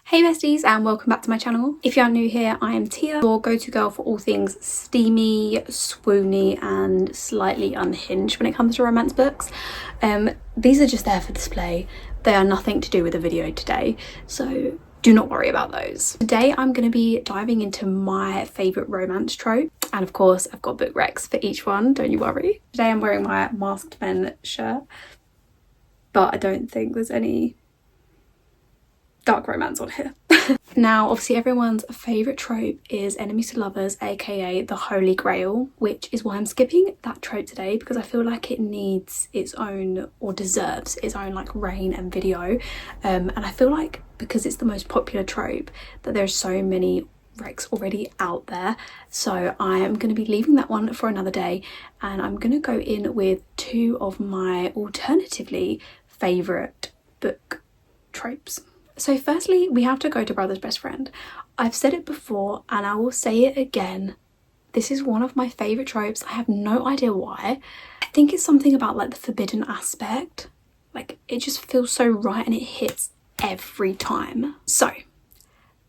Hey besties, and welcome back to my channel. If you are new here, I am Tia, your go-to girl for all things steamy, swoony and slightly unhinged when it comes to romance books. These are just there for display. They are nothing to do with the video today, so do not worry about those. Today I'm going to be diving into my favourite romance trope, and of course I've got book recs for each one, don't you worry. Today I'm wearing my Masked Men shirt, but I don't think there's any dark romance on here. Now obviously everyone's favourite trope is enemies to lovers, aka the holy grail, which is why I'm skipping that trope today, because I feel like it needs its own, or deserves its own, like reign and video, and I feel like because it's the most popular trope that there's so many recs already out there, so I am going to be leaving that one for another day, and I'm going to go in with two of my alternatively favourite book tropes. So firstly, we have to go to Brother's Best Friend. I've said it before and I will say it again. This is one of my favourite tropes. I have no idea why. I think it's something about like the forbidden aspect. Like it just feels so right and it hits every time. So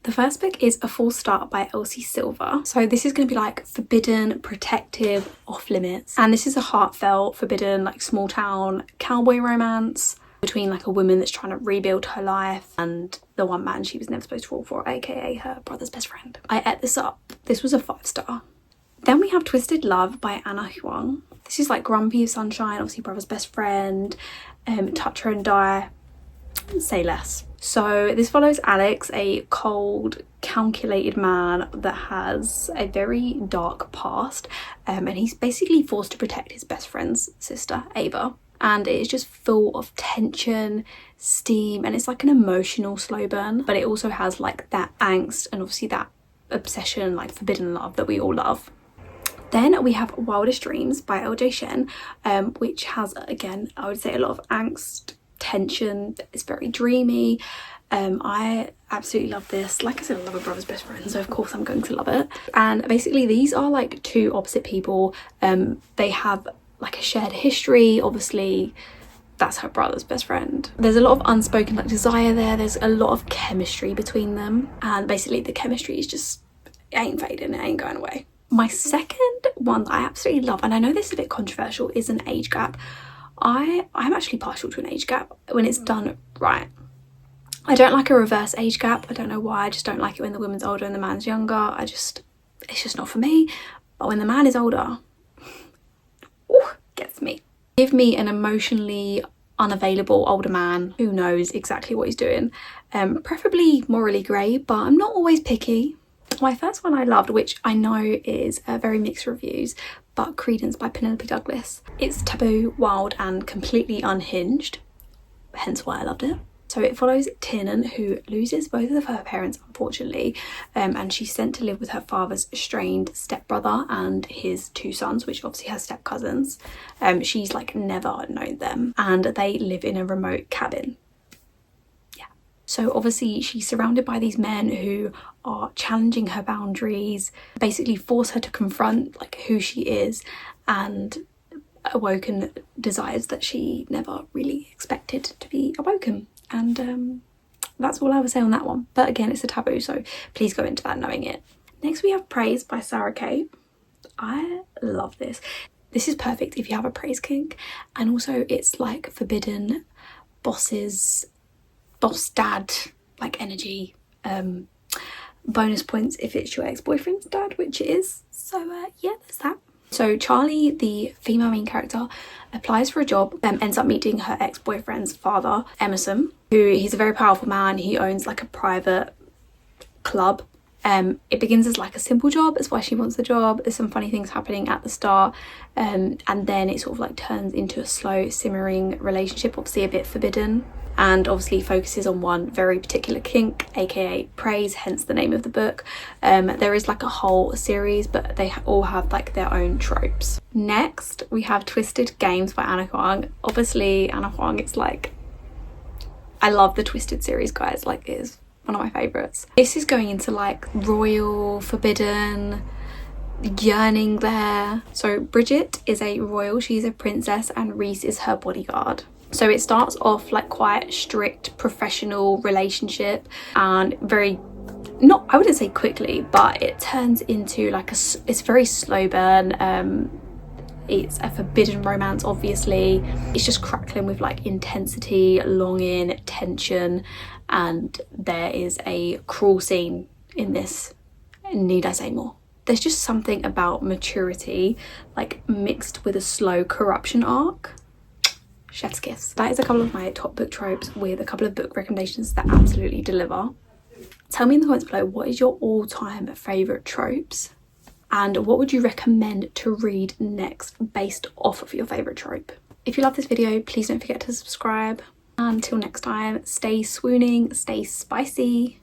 the first book is A False Start by Elsie Silver. So this is going to be like forbidden, protective, off limits. And this is a heartfelt, forbidden, like small town cowboy romance between like a woman that's trying to rebuild her life and the one man she was never supposed to fall for, aka her brother's best friend. I ate this up. This was a 5-star. Then we have Twisted Love by Anna Huang. This is like Grumpy Sunshine, obviously brother's best friend, Touch Her and Die, say less. So this follows Alex, a cold, calculated man that has a very dark past, and he's basically forced to protect his best friend's sister, Ava. And it is just full of tension, steam, and it's like an emotional slow burn, but it also has like that angst and obviously that obsession, like forbidden love that we all love. Then we have Wildest Dreams by LJ Shen, which has, again, I would say a lot of angst, tension. It's very dreamy. I absolutely love this. Like I said, I love a brother's best friend, so of course I'm going to love it. And basically these are like two opposite people. They have like a shared history. Obviously that's her brother's best friend. There's a lot of unspoken like desire there. There's a lot of chemistry between them, and basically the chemistry is just, it ain't fading, it ain't going away. My second one that I absolutely love, and I know this is a bit controversial, is an age gap. I'm actually partial to an age gap when it's done right. I don't like a reverse age gap. I don't know why. I just don't like it when the woman's older and the man's younger. It's just not for me. But when the man is older, gets me. Give me an emotionally unavailable older man who knows exactly what he's doing, preferably morally grey, but I'm not always picky. My first one I loved, which I know is very mixed reviews, but Credence by Penelope Douglas. It's taboo, wild and completely unhinged, hence why I loved it. So it follows Tiernan, who loses both of her parents unfortunately, and she's sent to live with her father's estranged stepbrother and his two sons, which obviously has step cousins. She's like never known them, and they live in a remote cabin. Yeah. So obviously she's surrounded by these men who are challenging her boundaries, basically force her to confront like who she is and awoken desires that she never really expected to be awoken. And that's all I would say on that one, but again it's a taboo, so please go into that knowing it. Next we have Praise by Sarah Kate. I love this. This is perfect if you have a praise kink, and also it's like forbidden boss dad like energy. Bonus points if it's your ex-boyfriend's dad, which it is, so yeah, there's that. So Charlie, the female main character, applies for a job, ends up meeting her ex-boyfriend's father, Emerson, who he's a very powerful man. He owns like a private club. It begins as like a simple job, that's why she wants the job. There's some funny things happening at the start, and then it sort of like turns into a slow simmering relationship, obviously a bit forbidden, and obviously focuses on one very particular kink, aka praise, hence the name of the book. There is like a whole series, but they all have like their own tropes. Next we have Twisted Games by Anna Huang. Obviously Anna Huang, it's like, I love the Twisted series, guys, like it is one of my favorites. This is going into like royal, forbidden, yearning there. So Bridget is a royal, she's a princess, and Reese is her bodyguard. So it starts off like quite strict professional relationship, and very, not, I wouldn't say quickly, but it turns into like it's very slow burn. It's a forbidden romance, obviously. It's just crackling with like intensity, longing, tension, and there is a cruel scene in this. Need I say more? There's just something about maturity, like mixed with a slow corruption arc. Chef's kiss. That is a couple of my top book tropes with a couple of book recommendations that absolutely deliver. Tell me in the comments below, what is your all-time favourite tropes? And what would you recommend to read next based off of your favourite trope? If you love this video, please don't forget to subscribe. Until next time, stay swooning, stay spicy,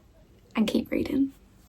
and keep reading.